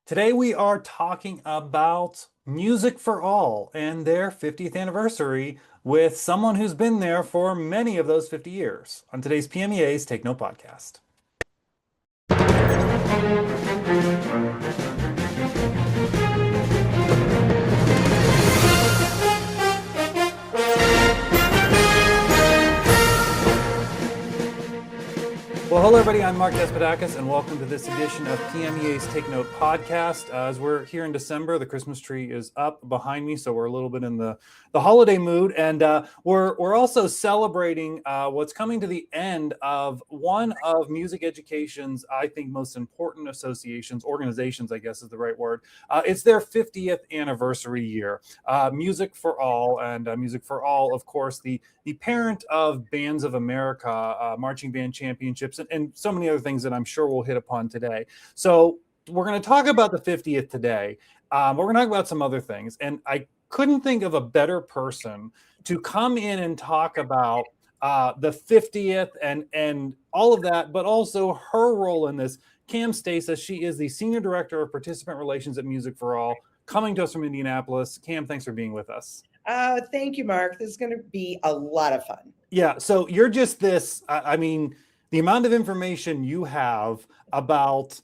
Today we are talking about Music for All and their 50th anniversary with someone who's been there for many of those 50 years on today's PMEA's Take Note podcast. Well, hello, everybody. I'm Mark Despotakis, and welcome to this edition of PMEA's Take Note podcast. As we're here in December, the Christmas tree is up behind me, so we're a little bit in the holiday mood, and we're also celebrating what's coming to the end of one of music education's, I think, most important organizations, I guess is the right word. It's their 50th anniversary year. Music for All, and Music for All, of course, the parent of Bands of America, Marching Band Championships, and so many other things that I'm sure we'll hit upon today. So we're going to talk about the 50th today. We're going to talk about some other things. And I couldn't think of a better person to come in and talk about the 50th and all of that, but also her role in this. Cam Stasa, she is the Senior Director of Participant Relations at Music for All, coming to us from Indianapolis. Cam, thanks for being with us. Thank you, Mark. This is going to be a lot of fun. Yeah, so you're just this, I mean, the amount of information you have about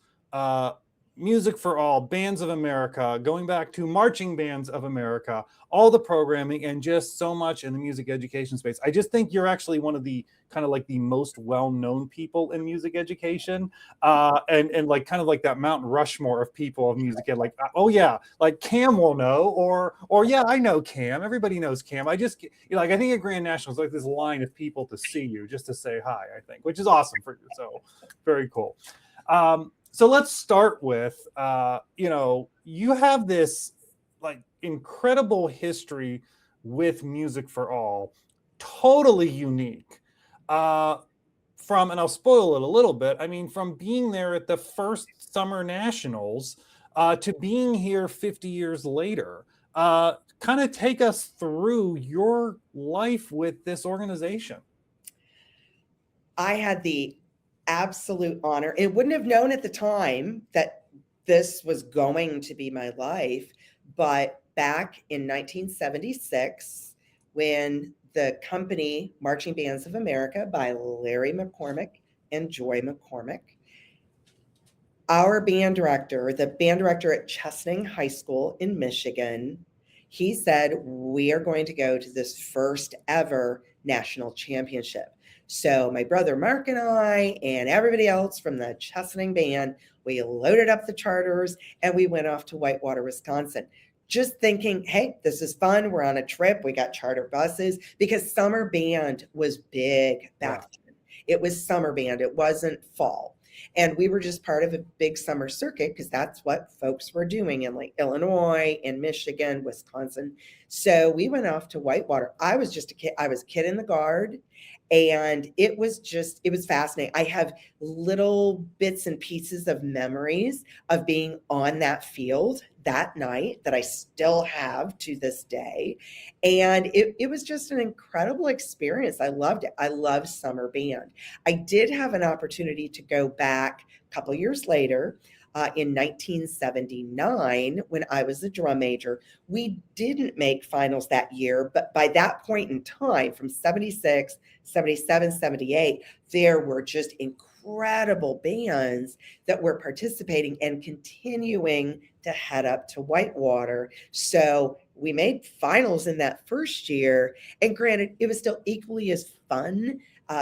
Music for All, Bands of America, going back to Marching Bands of America, all the programming, and just so much in the music education space. I just think you're actually one of the kind of like the most well-known people in music education, and like kind of like that Mount Rushmore of people of music ed. Like, oh yeah, like Cam will know, or yeah, I know Cam. Everybody knows Cam. I just like I think at Grand Nationals like this line of people to see you just to say hi. I think, which is awesome for you. So very cool. So let's start with, you have this like incredible history with Music for All, totally unique. And I'll spoil it a little bit. I mean, from being there at the first Summer Nationals to being here 50 years later, kind of take us through your life with this organization. I had the absolute honor. It wouldn't have known at the time that this was going to be my life, but back in 1976, when the company Marching Bands of America by Larry McCormick and Joy McCormick, our band director, the band director at Chesaning High School in Michigan, he said, we are going to go to this first ever national championship. So my brother Mark and I and everybody else from the Chesaning band, we loaded up the charters and we went off to Whitewater, Wisconsin. Just thinking, hey, this is fun. We're on a trip. We got charter buses because summer band was big back then. It was summer band. It wasn't fall. And we were just part of a big summer circuit because that's what folks were doing in like Illinois and Michigan, Wisconsin. So we went off to Whitewater. I was just a kid. I was a kid in the Guard. And it was fascinating. I have little bits and pieces of memories of being on that field that night that I still have to this day. And it was just an incredible experience. I loved it. I loved summer band. I did have an opportunity to go back a couple years later. In 1979, when I was a drum major. We didn't make finals that year, but by that point in time, from 76, 77, 78, there were just incredible bands that were participating and continuing to head up to Whitewater. So we made finals in that first year. And granted, it was still equally as fun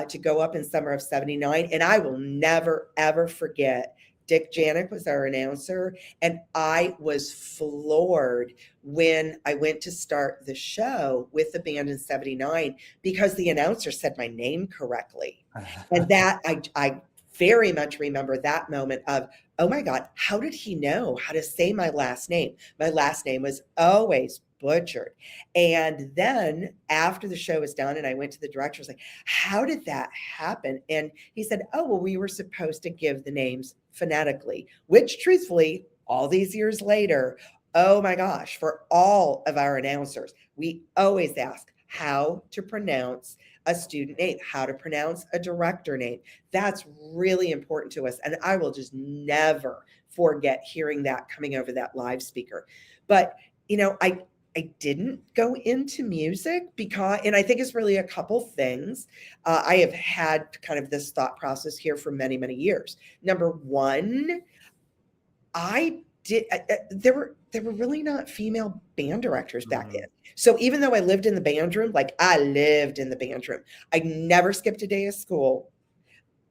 to go up in summer of 79. And I will never, ever forget Dick Janik was our announcer, and I was floored when I went to start the show with the band in 79 because the announcer said my name correctly. And that I very much remember that moment of, oh my God, how did he know how to say my last name? My last name was always butchered. And then after the show was done and I went to the director, I was like, how did that happen? And he said, oh, well, we were supposed to give the names phonetically, which truthfully, all these years later, oh my gosh, for all of our announcers, we always ask how to pronounce a student name, how to pronounce a director name. That's really important to us. And I will just never forget hearing that coming over that live speaker. But, I didn't go into music because, and I think it's really a couple things. I have had kind of this thought process here for many, many years. Number one, there were really not female band directors back then. So even though I lived in the band room, like I lived in the band room, I never skipped a day of school.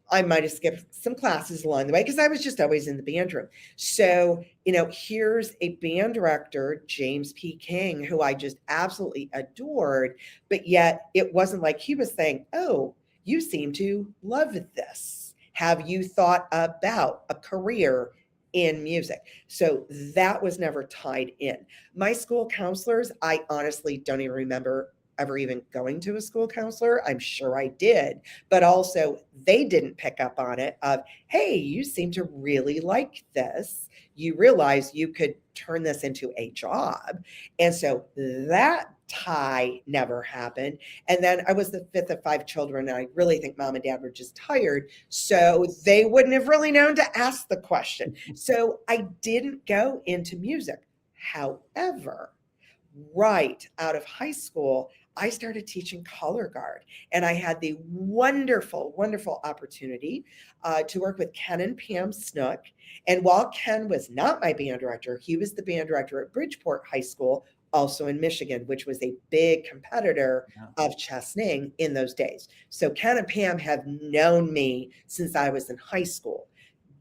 I might have skipped some classes along the way because I was just always in the band room. So, here's a band director, James P. King, who I just absolutely adored. But yet it wasn't like he was saying, oh, you seem to love this. Have you thought about a career in music? So that was never tied in. My school counselors, I honestly don't even remember ever even going to a school counselor. I'm sure I did, but also they didn't pick up on it of, hey, you seem to really like this. You realize you could turn this into a job. And so that tie never happened. And then I was the fifth of five children, and I really think mom and dad were just tired. So they wouldn't have really known to ask the question. So I didn't go into music. However, right out of high school, I started teaching color guard, and I had the wonderful, wonderful opportunity to work with Ken and Pam Snook. And while Ken was not my band director, he was the band director at Bridgeport High School, also in Michigan, which was a big competitor of Chesaning in those days. So Ken and Pam have known me since I was in high school.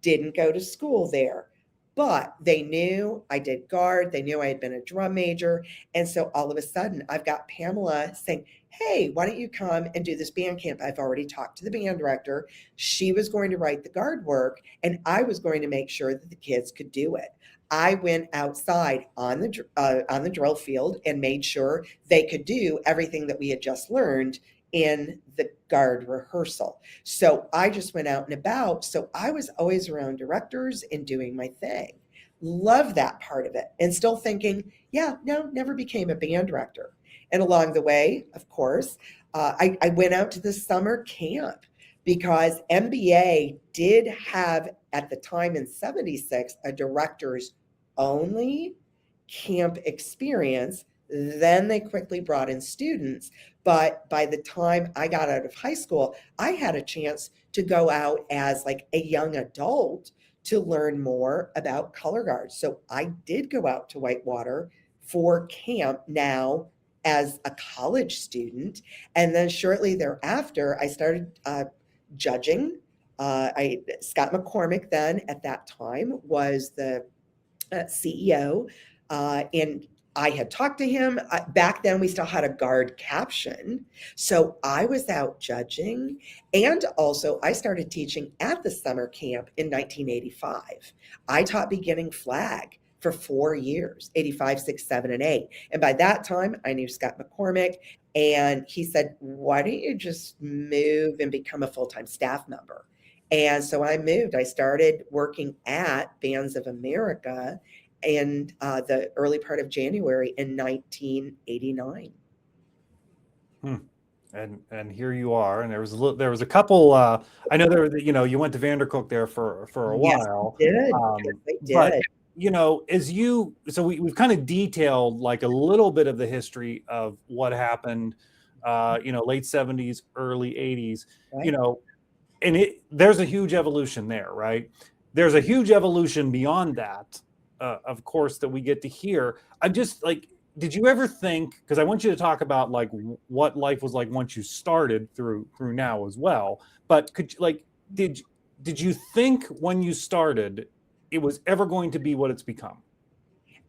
Didn't go to school there, but they knew I did guard. They knew I had been a drum major. And so all of a sudden I've got Pamela saying, hey, why don't you come and do this band camp? I've already talked to the band director. She was going to write the guard work, and I was going to make sure that the kids could do it. I went outside on the drill field and made sure they could do everything that we had just learned in the guard rehearsal. So I just went out and about. So I was always around directors and doing my thing. Love that part of it. And still thinking, yeah, no, never became a band director. And along the way, of course, I went out to the summer camp because MBA did have, at the time in 76, a director's only camp experience. Then they quickly brought in students. But by the time I got out of high school, I had a chance to go out as like a young adult to learn more about color guard. So I did go out to Whitewater for camp now as a college student. And then shortly thereafter, I started judging. Scott McCormick then at that time was the CEO, and I had talked to him. Back then, we still had a guard caption. So I was out judging. And also, I started teaching at the summer camp in 1985. I taught beginning flag for 4 years, 85, 6, 7, and 8. And by that time, I knew Scott McCormick. And he said, why don't you just move and become a full-time staff member? And so I moved. I started working at Bands of America in the early part of January in 1989. And here you are. And there was a couple. I know you went to Vandercook there for a while. Yes, I did. But we've kind of detailed like a little bit of the history of what happened. Late 70s, early 80s. Right. And there's a huge evolution there, right? There's a huge evolution beyond that, of course, that we get to hear. I'm just like, did you ever think, because I want you to talk about like what life was like once you started through now as well, but did you think when you started it was ever going to be what it's become?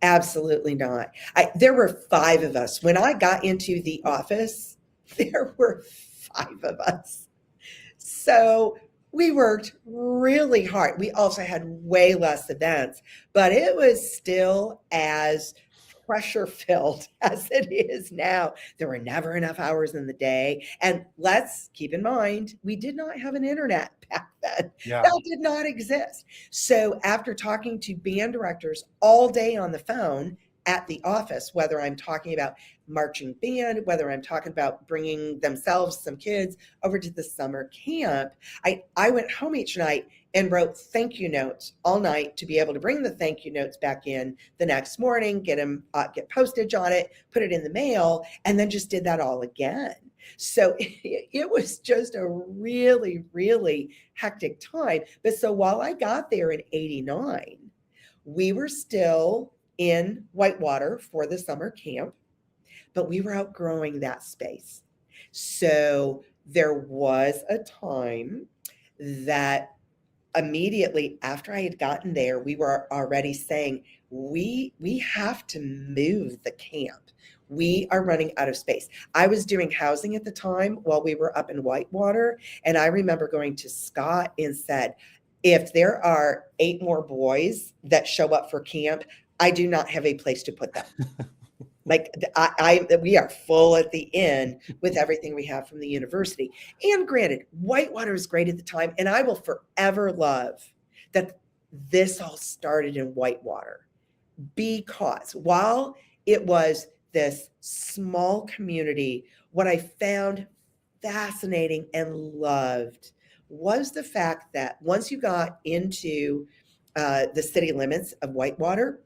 Absolutely not. There were 5 of us. When I got into the office, there were 5 of us. So we worked really hard. We also had way less events, but it was still as pressure filled as it is now. There were never enough hours in the day. And let's keep in mind, we did not have an internet back then. Yeah. That did not exist. So after talking to band directors all day on the phone at the office, whether I'm talking about marching band, whether I'm talking about bringing themselves some kids over to the summer camp, I went home each night and wrote thank you notes all night to be able to bring the thank you notes back in the next morning, get them, get postage on it, put it in the mail, and then just did that all again. So it was just a really, really hectic time. But so while I got there in 89, we were still in Whitewater for the summer camp, but we were outgrowing that space. So there was a time that immediately after I had gotten there, we were already saying, we have to move the camp. We are running out of space. I was doing housing at the time while we were up in Whitewater. And I remember going to Scott and said, if there are 8 more boys that show up for camp, I do not have a place to put them. Like we are full at the end with everything we have from the university. And granted, Whitewater is great at the time, and I will forever love that this all started in Whitewater, because while it was this small community, what I found fascinating and loved was the fact that once you got into the city limits of Whitewater,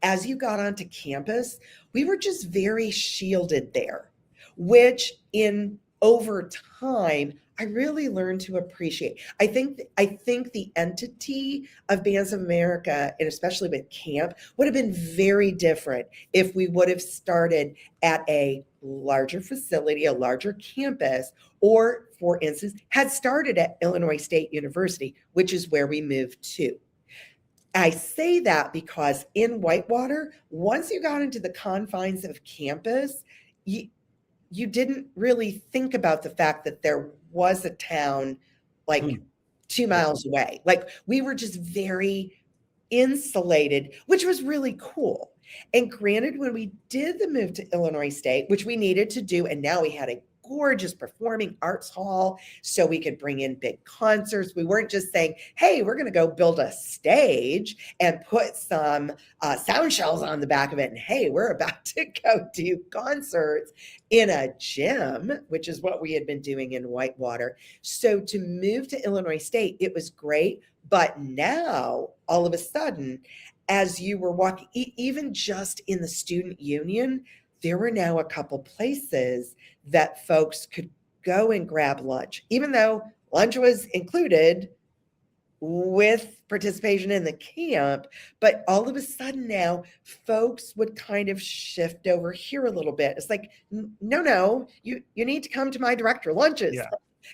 as you got onto campus, we were just very shielded there, which in over time, I really learned to appreciate. I think the entity of Bands of America, and especially with camp, would have been very different if we would have started at a larger facility, a larger campus, or for instance, had started at Illinois State University, which is where we moved to. I say that because in Whitewater, once you got into the confines of campus, you didn't really think about the fact that there was a town like 2 miles away. Like we were just very insulated, which was really cool. And granted, when we did the move to Illinois State, which we needed to do, and now we had a gorgeous performing arts hall so we could bring in big concerts. We weren't just saying, hey, we're going to go build a stage and put some sound shells on the back of it. And hey, we're about to go do concerts in a gym, which is what we had been doing in Whitewater. So to move to Illinois State, it was great. But now, all of a sudden, as you were walking, even just in the student union, there were now a couple places that folks could go and grab lunch, even though lunch was included with participation in the camp. But all of a sudden now, folks would kind of shift over here a little bit. It's like, no, you need to come to my director lunches.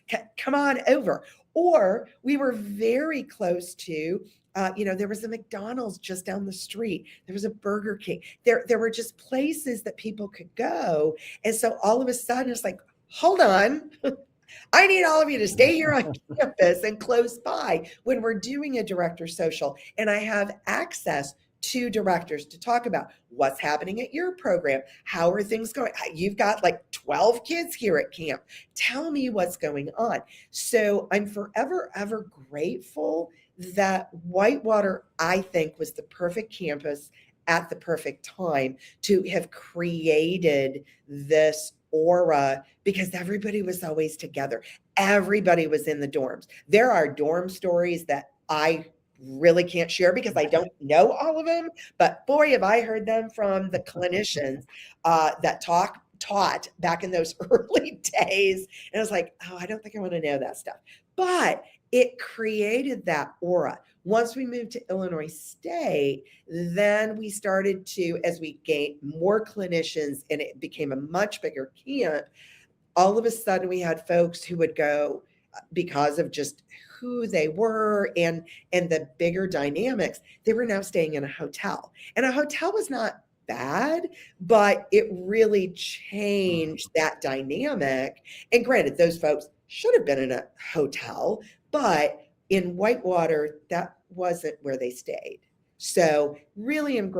Yeah. Come on over. Or we were very close to there was a McDonald's just down the street. There was a Burger King. There were just places that people could go. And so all of a sudden it's like, hold on. I need all of you to stay here on campus and close by when we're doing a director social. And I have access to directors to talk about what's happening at your program. How are things going? You've got like 12 kids here at camp. Tell me what's going on. So I'm forever, ever grateful that Whitewater, I think, was the perfect campus at the perfect time to have created this aura, because everybody was always together. Everybody was in the dorms. There are dorm stories that I really can't share because I don't know all of them, but boy, have I heard them from the clinicians that taught back in those early days. And I was like, oh, I don't think I want to know that stuff. But it created that aura. Once we moved to Illinois State, then we started to, as we gained more clinicians and it became a much bigger camp, all of a sudden we had folks who would go because of just who they were and the bigger dynamics. They were now staying in a hotel. And a hotel was not bad, but it really changed that dynamic. And granted, those folks should have been in a hotel, but in Whitewater, that wasn't where they stayed. So really am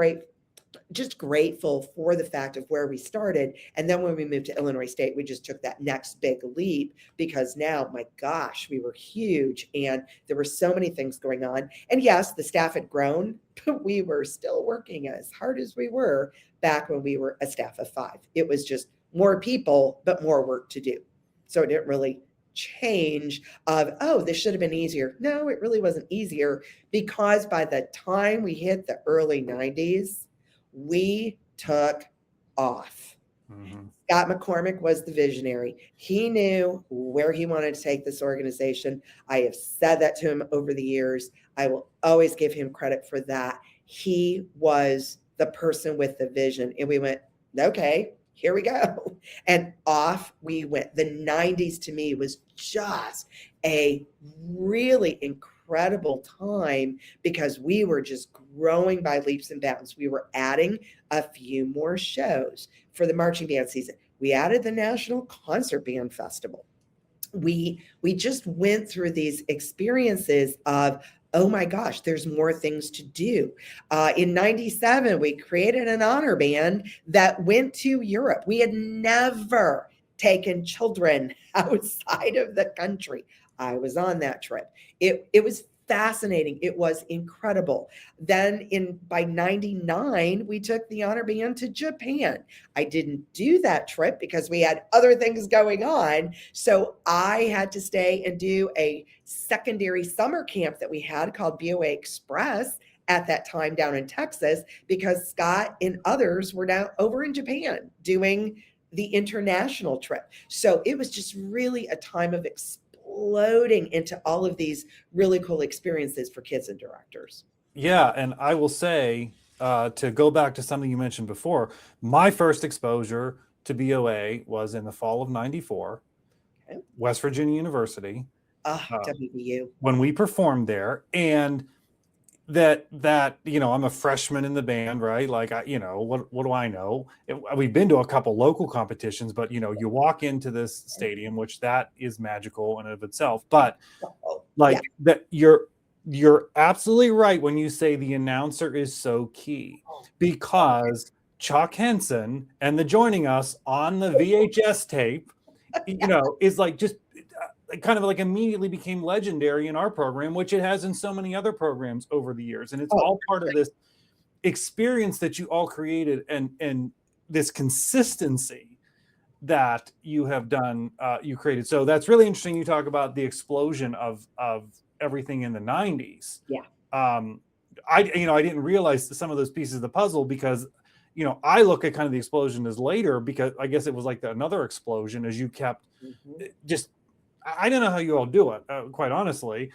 just grateful for the fact of where we started. And then when we moved to Illinois State, we just took that next big leap because now, my gosh, we were huge and there were so many things going on. And yes, the staff had grown, but we were still working as hard as we were back when we were a staff of 5. It was just more people, but more work to do. So it didn't really change of, oh, this should have been easier. No, it really wasn't easier, because by the time we hit the early 90s, we took off. Mhm. Scott McCormick was the visionary. He knew where he wanted to take this organization. I have said that to him over the years. I will always give him credit for that. He was the person with the vision. And we went, okay, here we go. And off we went. The 90s to me was just a really incredible time, because we were just growing by leaps and bounds. We were adding a few more shows for the marching band season. We added the National Concert Band Festival. We just went through these experiences of, oh my gosh, there's more things to do. In 97, we created an honor band that went to Europe. We had never taken children outside of the country. I was on that trip. It was fascinating. It was incredible. Then by 99, we took the honor band to Japan. I didn't do that trip because we had other things going on. So I had to stay and do a secondary summer camp that we had called BOA Express at that time down in Texas, because Scott and others were down over in Japan doing the international trip. So it was just really a time of exploding into all of these really cool experiences for kids and directors. Yeah, and I will say, to go back to something you mentioned before, my first exposure to BOA was in the fall of '94, Okay. West Virginia University, WVU. when we performed there. And that I'm a freshman in the band, right? Like, what do I know? We've been to a couple local competitions, but you walk into this stadium, which that is magical in and of itself. But like, Yeah. that you're absolutely right when you say the announcer is so key, because Chuck Henson and the joining us on the VHS tape, is like just kind of like immediately became legendary in our program, which it has in so many other programs over the years. And it's all part of this experience that you all created, and this consistency that you have done, you created. So that's really interesting. You talk about the explosion of everything in the 90s. Yeah. I didn't realize some of those pieces of the puzzle, because I look at kind of the explosion as later, because I guess it was like another explosion as you kept just, I don't know how you all do it, quite honestly,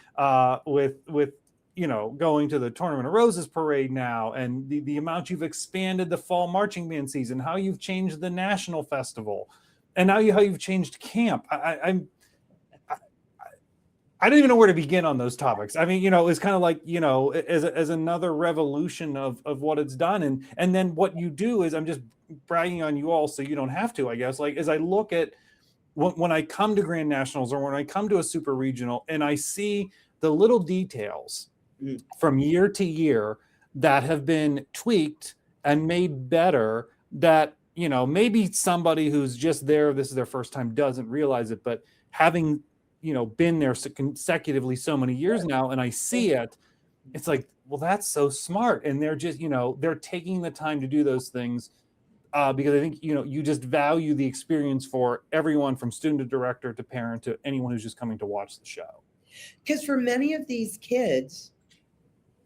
with going to the Tournament of Roses parade now, and the amount you've expanded the fall marching band season, how you've changed the national festival, and now how you've changed camp. I don't even know where to begin on those topics. I mean, it's kind of like, as another revolution of what it's done. And then what you do is, I'm just bragging on you all so you don't have to, I guess, like, as I look at when I come to Grand Nationals, or when I come to a super regional, and I see the little details from year to year that have been tweaked and made better, that, maybe somebody who's just there, this is their first time, doesn't realize it. But having, been there consecutively so many years now, and I see it, it's like, well, that's so smart. And they're just, they're taking the time to do those things, because I think, you just value the experience for everyone, from student to director to parent to anyone who's just coming to watch the show. Because for many of these kids,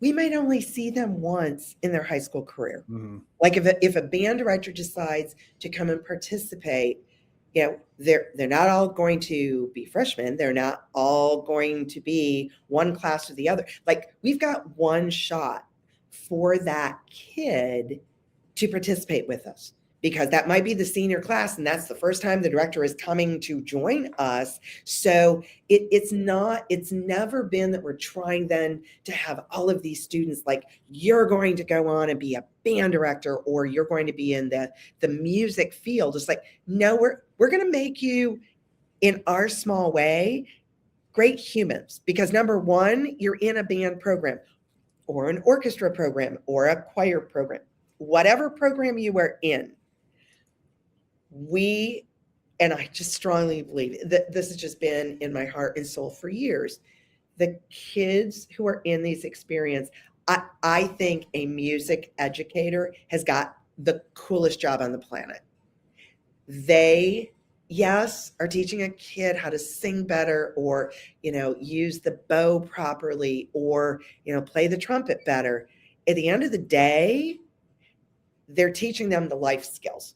we might only see them once in their high school career. Mm-hmm. Like if a band director decides to come and participate, they're not all going to be freshmen. They're not all going to be one class or the other. Like, we've got one shot for that kid to participate with us, because that might be the senior class, and that's the first time the director is coming to join us. So it's never been that we're trying then to have all of these students, like, you're going to go on and be a band director, or you're going to be in the music field. It's like, no, we're going to make you, in our small way, great humans. Because number one, you're in a band program, or an orchestra program, or a choir program. Whatever program you are in, and I just strongly believe that this has just been in my heart and soul for years. The kids who are in these experiences, I think a music educator has got the coolest job on the planet. yes, are teaching a kid how to sing better, or, use the bow properly, or, play the trumpet better. At the end of the day, they're teaching them the life skills.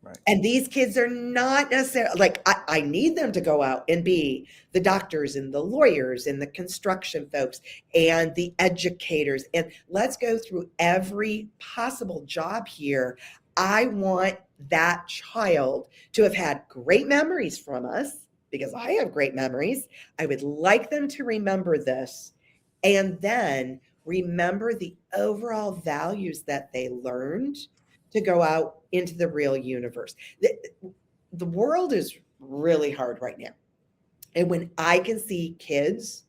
Right. And these kids are not necessarily like, I need them to go out and be the doctors and the lawyers and the construction folks and the educators. And let's go through every possible job here. I want that child to have had great memories from us, because I have great memories. I would like them to remember this, and then remember the overall values that they learned to go out into the real universe. The world is really hard right now. And when I can see kids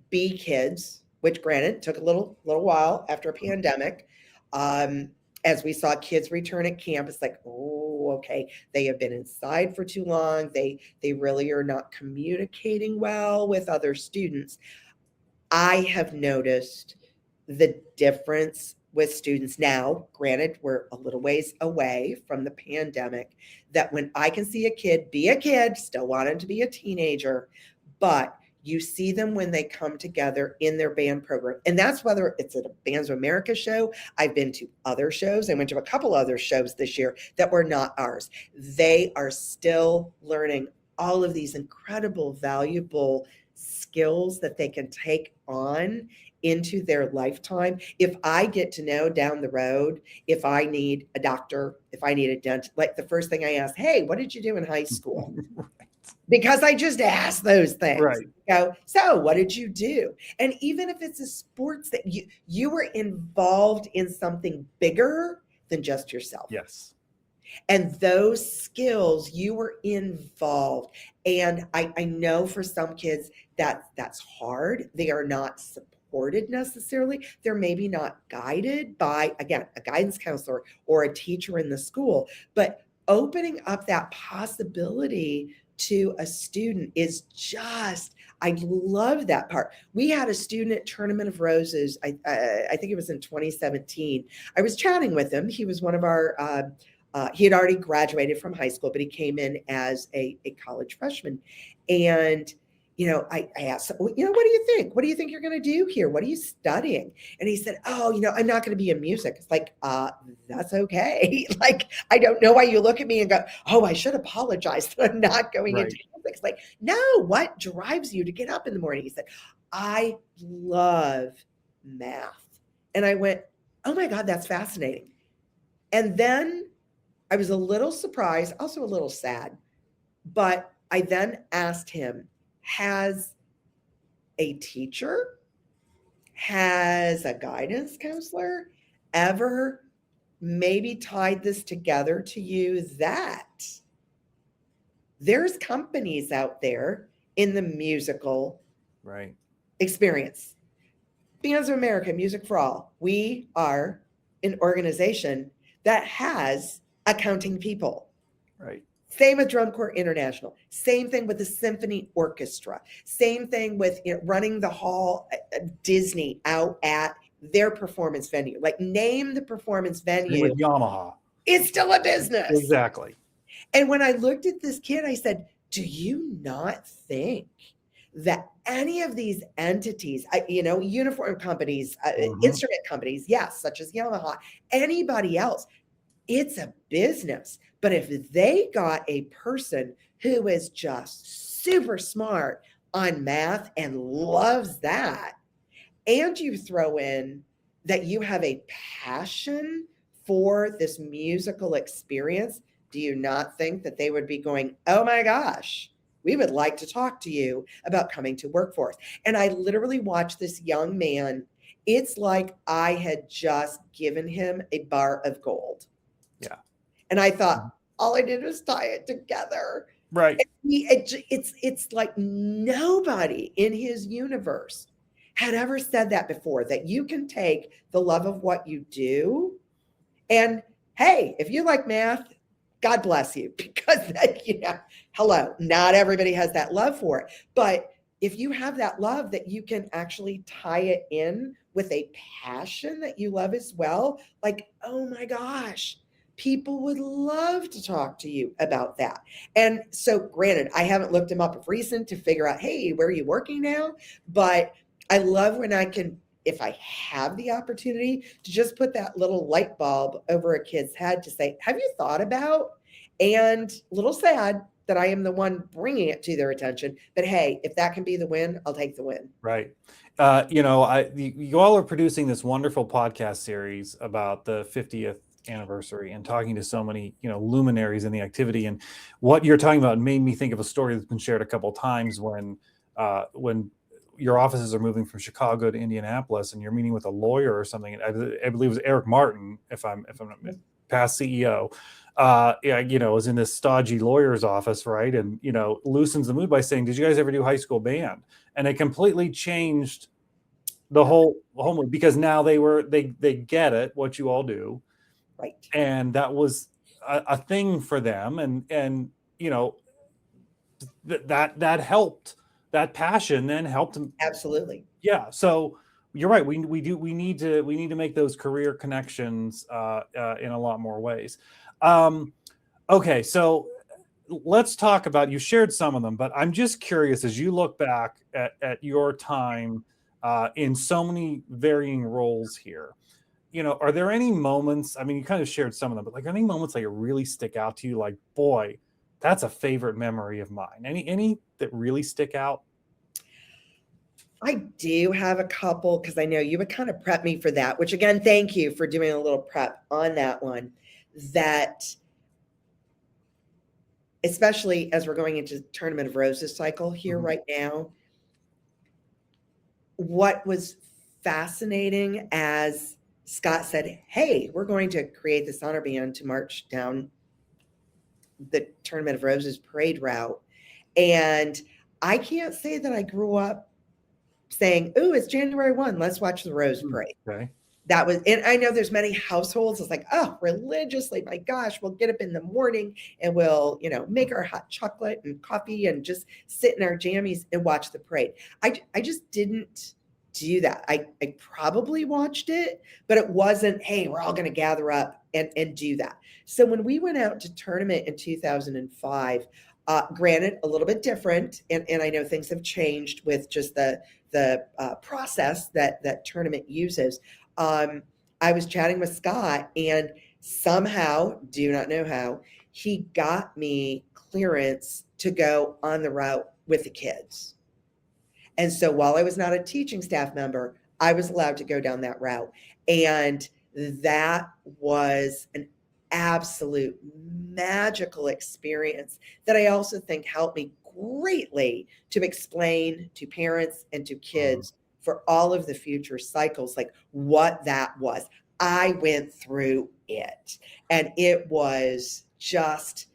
be kids, which granted took a little while after a pandemic, as we saw kids return at campus, like, oh, okay, they have been inside for too long. They really are not communicating well with other students. I have noticed the difference with students now. Granted, we're a little ways away from the pandemic, that when I can see a kid be a kid, still wanting to be a teenager, but you see them when they come together in their band program. And that's whether it's at a Bands of America show. I've been to other shows. I went to a couple other shows this year that were not ours. They are still learning all of these incredible, valuable skills that they can take on into their lifetime. If I get to know down the road, if I need a doctor, if I need a dentist, like the first thing I ask, hey, what did you do in high school? Right. Because I just ask those things. Right. Go, so what did you do? And even if it's a sports that you were involved in something bigger than just yourself. Yes. And those skills, you were involved. And I know for some kids that's hard. They are not supported necessarily. They're maybe not guided by, again, a guidance counselor or a teacher in the school. But opening up that possibility to a student is just, I love that part. We had a student at Tournament of Roses. I think it was in 2017. I was chatting with him. He was one of our, he had already graduated from high school, but he came in as a college freshman. And, I asked, what do you think? What do you think you're going to do here? What are you studying? And he said, oh, I'm not going to be in music. It's like, that's okay. Like, I don't know why you look at me and go, oh, I should apologize that I'm not going into music. It's like, no, what drives you to get up in the morning? He said, I love math. And I went, oh my God, that's fascinating. And then I was a little surprised, also a little sad, but I then asked him, has a teacher, has a guidance counselor ever maybe tied this together to you, that there's companies out there in the musical experience? Bands of America, Music for All, we are an organization that has accounting people. Right. Same with Drum Corps International. Same thing with the symphony orchestra. Same thing with running the hall Disney out at their performance venue. Like, name the performance venue. With Yamaha. It's still a business. Exactly. And when I looked at this kid, I said, do you not think that any of these entities, uniform companies, instrument companies, yes, such as Yamaha, anybody else, it's a business. But if they got a person who is just super smart on math and loves that, and you throw in that you have a passion for this musical experience, do you not think that they would be going, oh my gosh, we would like to talk to you about coming to work for us? And I literally watched this young man. It's like I had just given him a bar of gold. Yeah. And I thought, all I did was tie it together. Right. It's like nobody in his universe had ever said that before, that you can take the love of what you do, and hey, if you like math, God bless you, because hello, not everybody has that love for it. But if you have that love, that you can actually tie it in with a passion that you love as well, like, oh my gosh, people would love to talk to you about that. And so, granted, I haven't looked them up of recent to figure out, hey, where are you working now? But I love when I can, if I have the opportunity to just put that little light bulb over a kid's head to say, have you thought about? And a little sad that I am the one bringing it to their attention. But hey, if that can be the win, I'll take the win. Right. You all are producing this wonderful podcast series about the 50th anniversary and talking to so many, luminaries in the activity. And what you're talking about made me think of a story that's been shared a couple of times when your offices are moving from Chicago to Indianapolis and you're meeting with a lawyer or something. And I believe it was Eric Martin, if I'm not past CEO, was in this stodgy lawyer's office, right? And, loosens the mood by saying, did you guys ever do high school band? And it completely changed the whole mood, because now they get it, what you all do. Right. And that was a thing for them. And that helped, that passion then helped them. Absolutely. Yeah. So you're right. We need to make those career connections in a lot more ways. Okay. So let's talk about, you shared some of them, but I'm just curious, as you look back at your time in so many varying roles here, are there any moments, I mean, you kind of shared some of them, but like any moments that really stick out to you, like, boy, that's a favorite memory of mine? Any that really stick out? I do have a couple, because I know you would kind of prep me for that, which again, thank you for doing a little prep on that one. That, especially as we're going into Tournament of Roses cycle here right now, what was fascinating, as Scott said, hey, we're going to create this honor band to march down the Tournament of Roses parade route. And I can't say that I grew up saying, "Ooh, it's January 1, let's watch the Rose Parade." Okay. That was, and I know there's many households, it's like, oh, religiously, my gosh, we'll get up in the morning and we'll, make our hot chocolate and coffee and just sit in our jammies and watch the parade. I just didn't do that. I probably watched it, but it wasn't, hey, we're all going to gather up and do that. So when we went out to tournament in 2005, granted, a little bit different, and I know things have changed with just the process that tournament uses. I was chatting with Scott, and somehow, do not know how, he got me clearance to go on the route with the kids. And so while I was not a teaching staff member, I was allowed to go down that route. And that was an absolute magical experience that I also think helped me greatly to explain to parents and to kids for all of the future cycles, like what that was. I went through it, and it was just,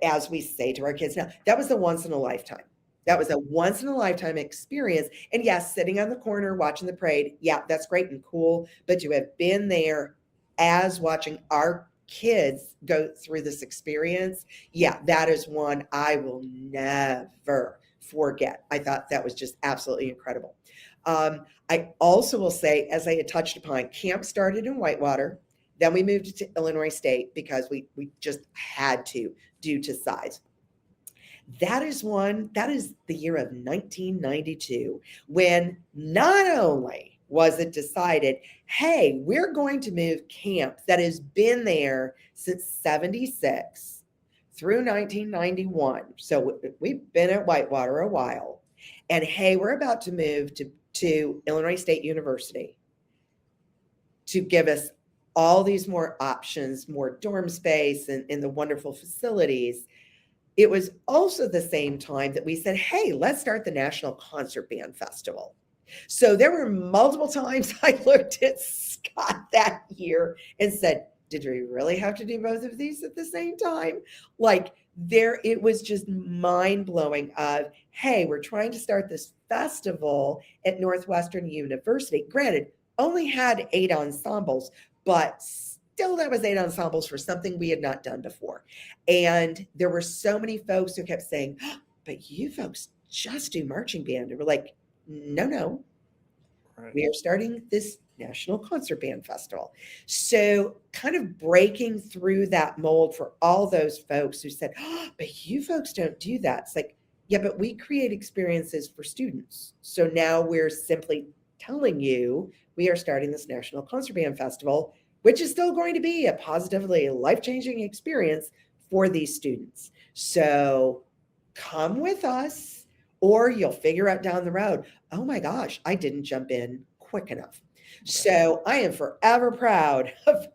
as we say to our kids now, that was a once in a lifetime. That was a once in a lifetime experience. And yes, sitting on the corner watching the parade, yeah, that's great and cool. But to have been there as watching our kids go through this experience, yeah, that is one I will never forget. I thought that was just absolutely incredible. I also will say, as I had touched upon, camp started in Whitewater. Then we moved to Illinois State because we just had to, due to size. That is the year of 1992, when not only was it decided, hey, we're going to move camp that has been there since 76 through 1991. So we've been at Whitewater a while. And hey, we're about to move to Illinois State University to give us all these more options, more dorm space, and the wonderful facilities. It was also the same time that we said, hey, let's start the National Concert Band Festival. So there were multiple times I looked at Scott that year and said, did we really have to do both of these at the same time? Like, it was just mind-blowing of, hey, we're trying to start this festival at Northwestern University. Granted, only had 8 ensembles, but still that was 8 ensembles for something we had not done before. And there were so many folks who kept saying, but you folks just do marching band. And we're like, no. Right. We are starting this National Concert Band Festival. So, kind of breaking through that mold for all those folks who said, oh, but you folks don't do that. It's like, yeah, but we create experiences for students. So now we're simply telling you we are starting this National Concert Band Festival, which is still going to be a positively life-changing experience for these students. So come with us, or you'll figure out down the road, oh my gosh, I didn't jump in quick enough. So I am forever proud of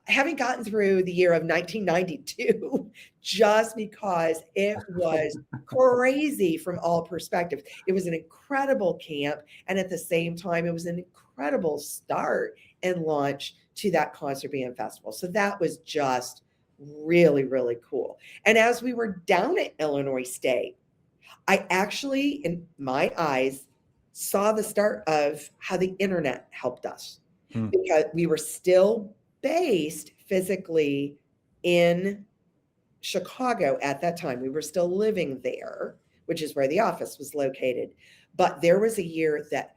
having gotten through the year of 1992 just because it was crazy from all perspectives. It was an incredible camp. And at the same time, it was an incredible start and launch to that concert band festival. So that was just really, really cool. And as we were down at Illinois State, I actually, in my eyes, saw the start of how the internet helped us because we were still based physically in Chicago at that time. We were still living there, which is where the office was located. But there was a year that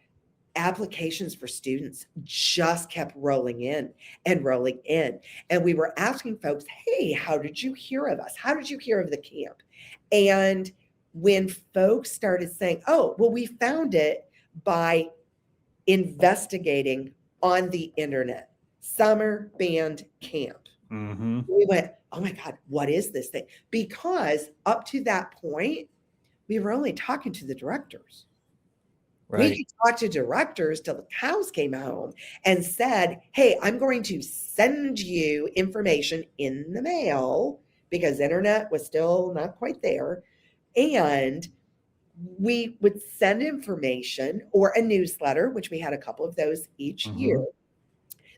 applications for students just kept rolling in and rolling in. And we were asking folks, hey, how did you hear of us? How did you hear of the camp? And when folks started saying, oh, well, we found it by investigating on the internet, summer band camp. Mm-hmm. We went, oh my God, what is this thing? Because up to that point, we were only talking to the directors. Right. We could talk to directors till the cows came home and said, hey, I'm going to send you information in the mail because internet was still not quite there. And we would send information or a newsletter, which we had a couple of those each year,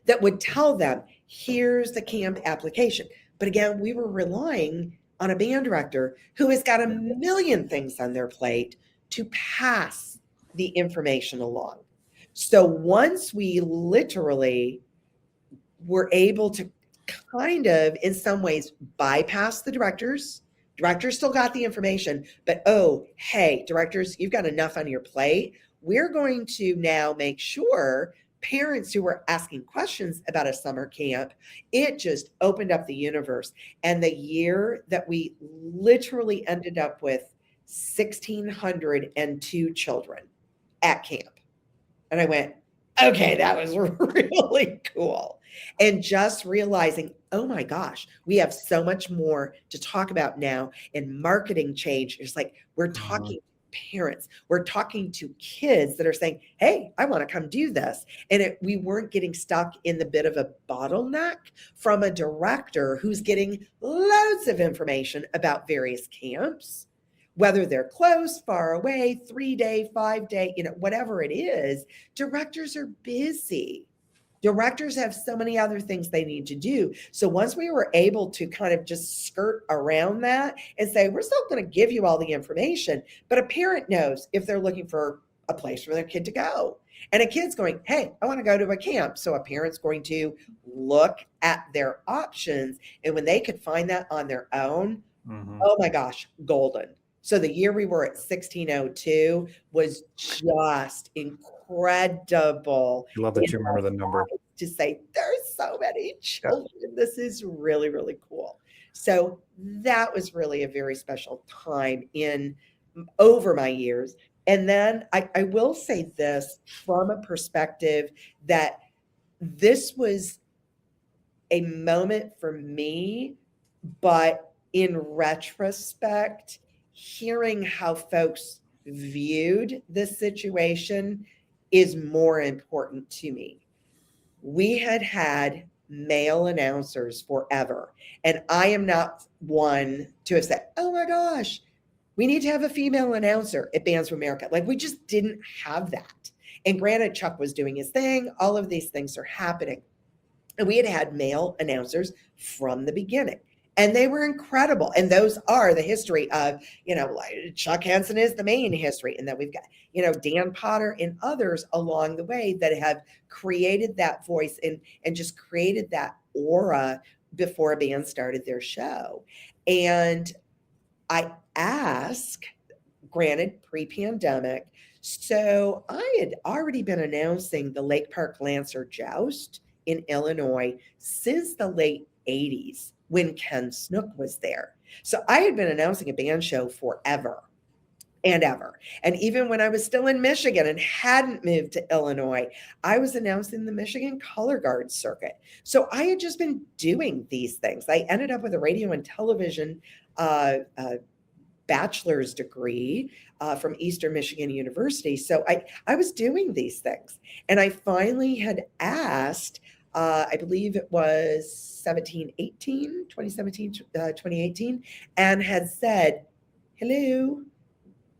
that would tell them, here's the camp application. But again, we were relying on a band director who has got a million things on their plate to pass the information along. So once we literally were able to kind of, in some ways, bypass the directors still got the information, but oh, hey, directors, you've got enough on your plate. We're going to now make sure parents who were asking questions about a summer camp, it just opened up the universe. And the year that we literally ended up with 1,602 children at camp. And I went, okay, that was really cool. And just realizing, oh my gosh, we have so much more to talk about now. And marketing change is like, we're talking to parents, we're talking to kids that are saying, hey, I want to come do this. And we weren't getting stuck in the bit of a bottleneck from a director who's getting loads of information about various camps, whether they're close, far away, 3-day, 5-day, whatever it is. Directors are busy. Directors have so many other things they need to do. So once we were able to kind of just skirt around that and say, we're still going to give you all the information, but a parent knows if they're looking for a place for their kid to go. And a kid's going, hey, I want to go to a camp. So a parent's going to look at their options. And when they could find that on their own, oh my gosh, golden. So the year we were at 1602 was just incredible. I love that you remember the number. To say there's so many children. Yeah. This is really, really cool. So that was really a very special time over my years. And then I will say this from a perspective that this was a moment for me, but in retrospect, hearing how folks viewed this situation is more important to me. We had male announcers forever, and I am not one to have said, oh my gosh, we need to have a female announcer at Bands of America. Like, we just didn't have that. And granted, Chuck was doing his thing. All of these things are happening. And we had male announcers from the beginning. And they were incredible. And those are the history of, like Chuck Henson is the main history. And then we've got, Dan Potter and others along the way that have created that voice and just created that aura before a band started their show. And I ask, granted, pre-pandemic, So I had already been announcing the Lake Park Lancer Joust in Illinois since the late 80s when Ken Snook was there. So I had been announcing a band show forever and ever. And even when I was still in Michigan and hadn't moved to Illinois, I was announcing the Michigan Color Guard circuit. So I had just been doing these things. I ended up with a radio and television bachelor's degree from Eastern Michigan University. So I was doing these things. And I finally had asked, I believe it was 2018, and had said, hello,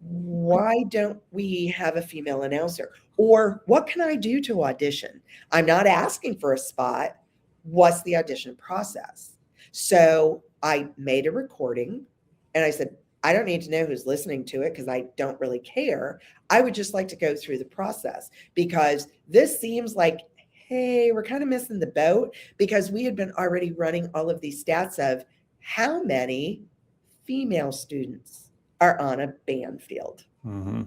why don't we have a female announcer? Or what can I do to audition? I'm not asking for a spot. What's the audition process? So I made a recording and I said, I don't need to know who's listening to it because I don't really care. I would just like to go through the process because this seems like, hey, we're kind of missing the boat because we had been already running all of these stats of how many female students are on a band field. Mm-hmm.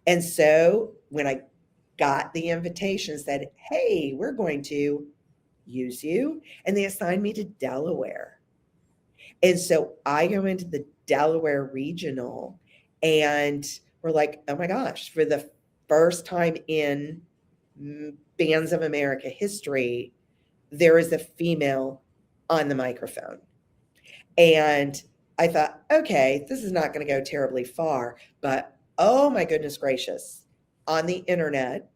And so when I got the invitation, said, hey, we're going to use you. And they assigned me to Delaware. And so I go into the Delaware Regional and we're like, oh my gosh, for the first time in Bands of America history, there is a female on the microphone. And I thought, okay, this is not going to go terribly far, but oh my goodness gracious, on the internet,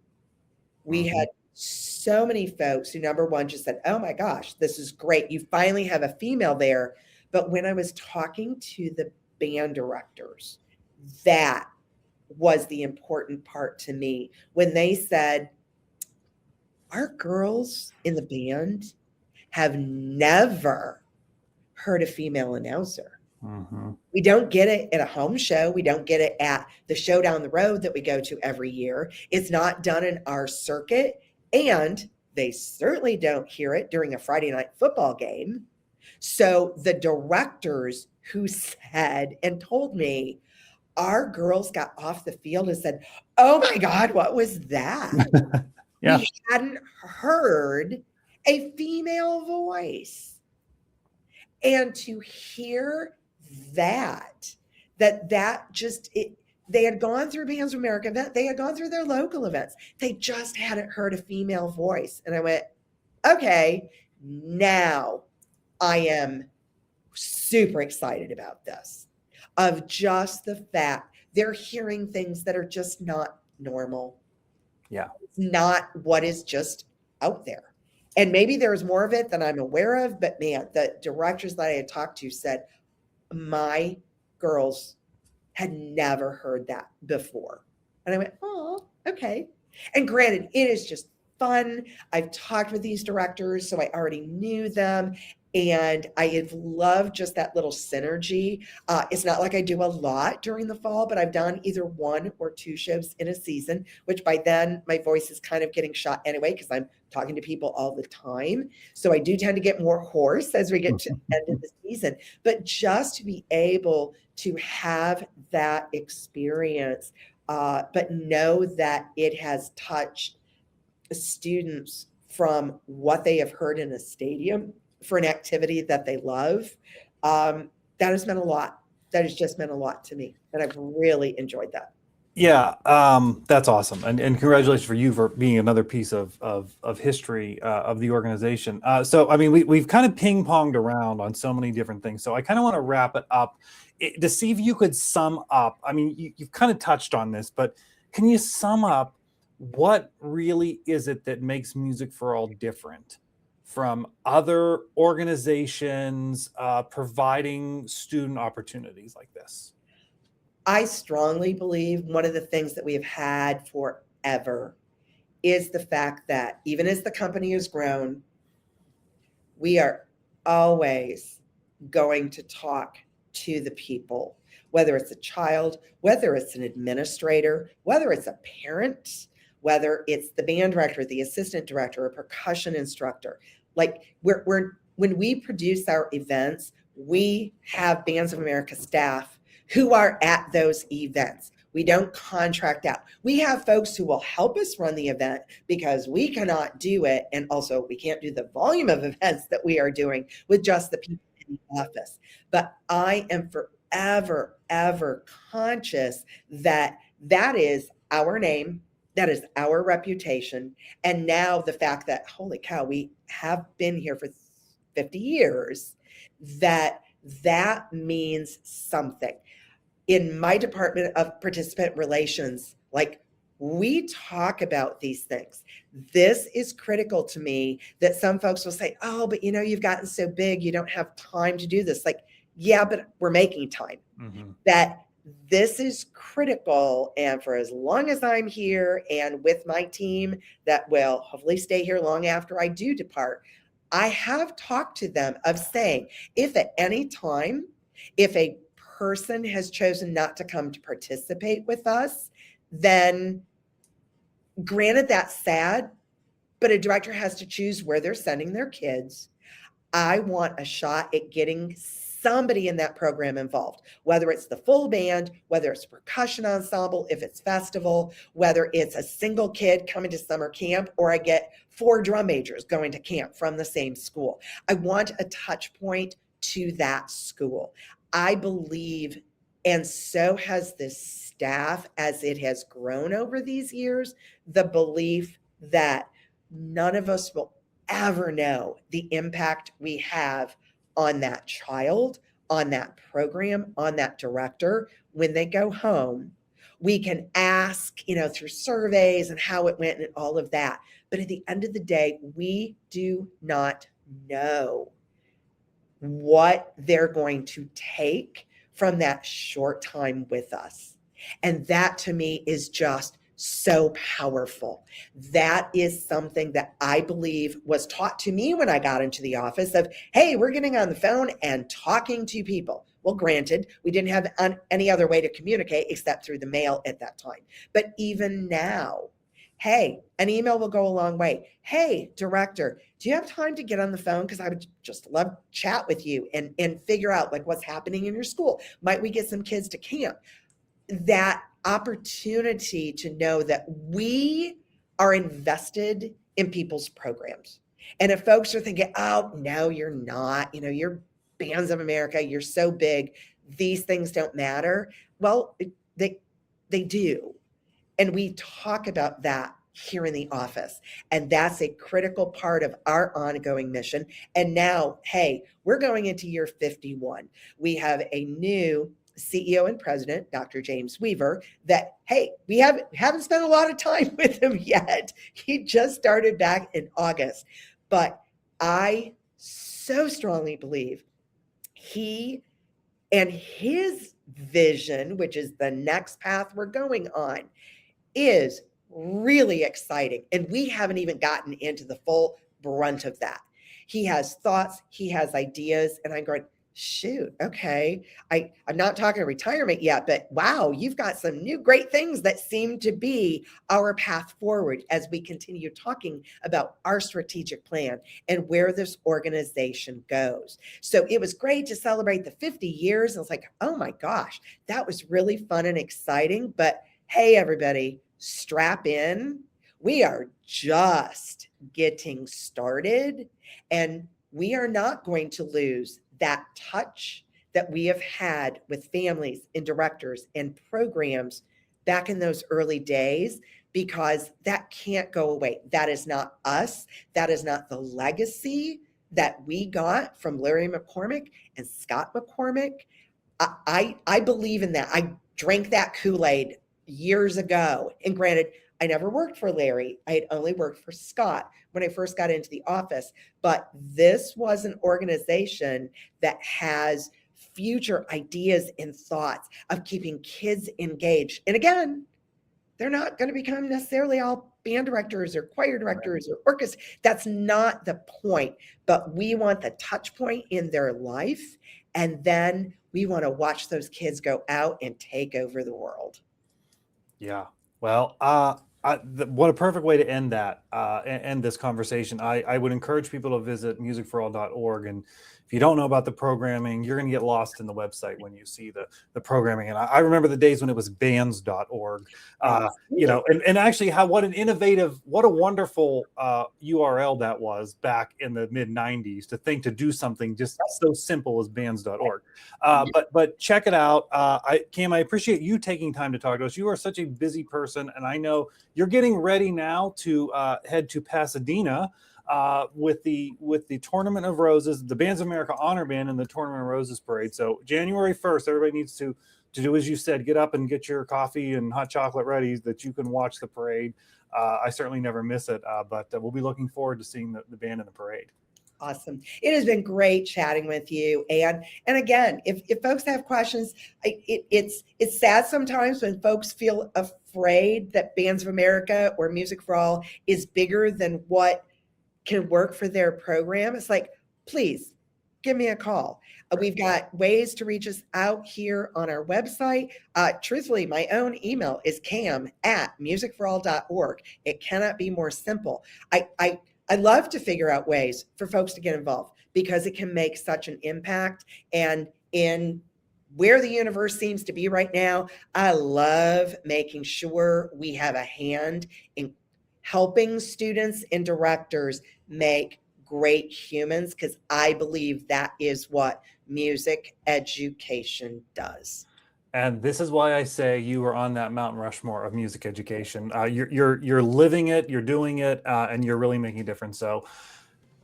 we had so many folks who, number one, just said, oh my gosh, this is great. You finally have a female there. But when I was talking to the band directors, that was the important part to me. When they said, our girls in the band have never heard a female announcer. Mm-hmm. We don't get it at a home show. We don't get it at the show down the road that we go to every year. It's not done in our circuit. And they certainly don't hear it during a Friday night football game. So the directors who said and told me, our girls got off the field and said, oh my God, what was that? Yeah. We hadn't heard a female voice. And to hear that just, they had gone through Bands of America event, they had gone through their local events. They just hadn't heard a female voice. And I went, okay, now I am super excited about this, of just the fact they're hearing things that are just not normal. Yeah. It's not what is just out there. And maybe there's more of it than I'm aware of, but man, the directors that I had talked to said, my girls had never heard that before. And I went, oh, okay. And granted, it is just fun. I've talked with these directors, so I already knew them. And I have loved just that little synergy. It's not like I do a lot during the fall, but I've done either 1 or 2 shows in a season, which by then my voice is kind of getting shot anyway, because I'm talking to people all the time. So I do tend to get more hoarse as we get to the end of the season. But just to be able to have that experience, but know that it has touched students from what they have heard in a stadium for an activity that they love, that has meant a lot. That has just meant a lot to me, and I've really enjoyed that. Yeah, that's awesome, and congratulations for you for being another piece of history of the organization. So, I mean, we've kind of ping ponged around on so many different things. So, I kind of want to wrap it up to see if you could sum up. I mean, you've kind of touched on this, but can you sum up what really is it that makes Music for All different from other organizations providing student opportunities like this? I strongly believe one of the things that we have had forever is the fact that even as the company has grown, we are always going to talk to the people, whether it's a child, whether it's an administrator, whether it's a parent, whether it's the band director, the assistant director, a percussion instructor. Like when we produce our events, we have Bands of America staff who are at those events. We don't contract out. We have folks who will help us run the event because we cannot do it. And also we can't do the volume of events that we are doing with just the people in the office. But I am forever, ever conscious that that is our name, that is our reputation. And now the fact that, holy cow, we have been here for 50 years, that means something. In my department of participant relations, like, we talk about these things. This is critical to me, that some folks will say, oh, but you've gotten so big, you don't have time to do this. Like, yeah, but we're making time. Mm-hmm. That this is critical. And for as long as I'm here and with my team that will hopefully stay here long after I do depart, I have talked to them of saying, if at any time, if a person has chosen not to come to participate with us, then granted, that's sad, but a director has to choose where they're sending their kids. I want a shot at getting somebody in that program involved, whether it's the full band, whether it's percussion ensemble, if it's festival, whether it's a single kid coming to summer camp, or I get 4 drum majors going to camp from the same school. I want a touch point to that school. I believe, and so has this staff as it has grown over these years, the belief that none of us will ever know the impact we have on that child, on that program, on that director when they go home. We can ask, through surveys and how it went and all of that. But at the end of the day, we do not know what they're going to take from that short time with us. And that to me is just so powerful. That is something that I believe was taught to me when I got into the office of, hey, we're getting on the phone and talking to people. Well, granted, we didn't have any other way to communicate except through the mail at that time. But even now, hey, an email will go a long way. Hey, director, do you have time to get on the phone? Because I would just love to chat with you and figure out like what's happening in your school. Might we get some kids to camp? That opportunity to know that we are invested in people's programs. And if folks are thinking, oh, no, you're not, you're Bands of America, you're so big, these things don't matter. Well, they do. And we talk about that here in the office. And that's a critical part of our ongoing mission. And now, hey, we're going into year 51. We have a new CEO and president, Dr. James Weaver, that, hey, we haven't spent a lot of time with him yet. He just started back in August. But I so strongly believe he and his vision, which is the next path we're going on, is really exciting. And we haven't even gotten into the full brunt of that. He has thoughts, he has ideas, and I'm going, shoot, okay. I'm not talking retirement yet, but wow, you've got some new great things that seem to be our path forward as we continue talking about our strategic plan and where this organization goes. So it was great to celebrate the 50 years. I was like, oh my gosh, that was really fun and exciting. But hey, everybody, strap in. We are just getting started, and we are not going to lose that touch that we have had with families and directors and programs back in those early days, because that can't go away. That is not us. That is not the legacy that we got from Larry McCormick and Scott McCormick. I believe in that. I drank that Kool-Aid years ago. And granted, I never worked for Larry. I had only worked for Scott when I first got into the office. But this was an organization that has future ideas and thoughts of keeping kids engaged. And again, they're not going to become necessarily all band directors or choir directors or orchestra. That's not the point. But we want the touch point in their life. And then we want to watch those kids go out and take over the world. Yeah. Well, What a perfect way to end that, end this conversation. I would encourage people to visit musicforall.org. And if you don't know about the programming, you're going to get lost in the website when you see the programming. And I remember the days when it was bands.org, and actually what a wonderful URL that was back in the mid 90s to think to do something just so simple as bands.org. But check it out. Cam, I appreciate you taking time to talk to us. You are such a busy person, and I know you're getting ready now to head to Pasadena with the Tournament of Roses, the Bands of America Honor Band, and the Tournament of Roses Parade. So January 1st, everybody needs to do as you said, get up and get your coffee and hot chocolate ready that you can watch the parade. I certainly never miss it, but we'll be looking forward to seeing the band in the parade. Awesome. It has been great chatting with you. And again, if folks have questions, it's sad sometimes when folks feel afraid that Bands of America or Music for All is bigger than what can work for their program. It's like, please give me a call. We've got ways to reach us out here on our website. Truthfully, my own email is cam@musicforall.org. It cannot be more simple. I love to figure out ways for folks to get involved because it can make such an impact. And in where the universe seems to be right now, I love making sure we have a hand in helping students and directors make great humans, because I believe that is what music education does. And this is why I say you are on that Mount Rushmore of music education. You're living it, you're doing it, and you're really making a difference. So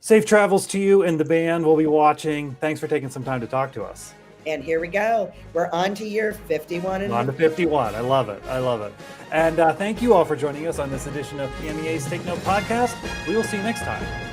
safe travels to you and the band. We'll be watching. Thanks for taking some time to talk to us. And here we go. We're on to year 51. On to 51. I love it. I love it. And thank you all for joining us on this edition of PMEA's Take Note podcast. We will see you next time.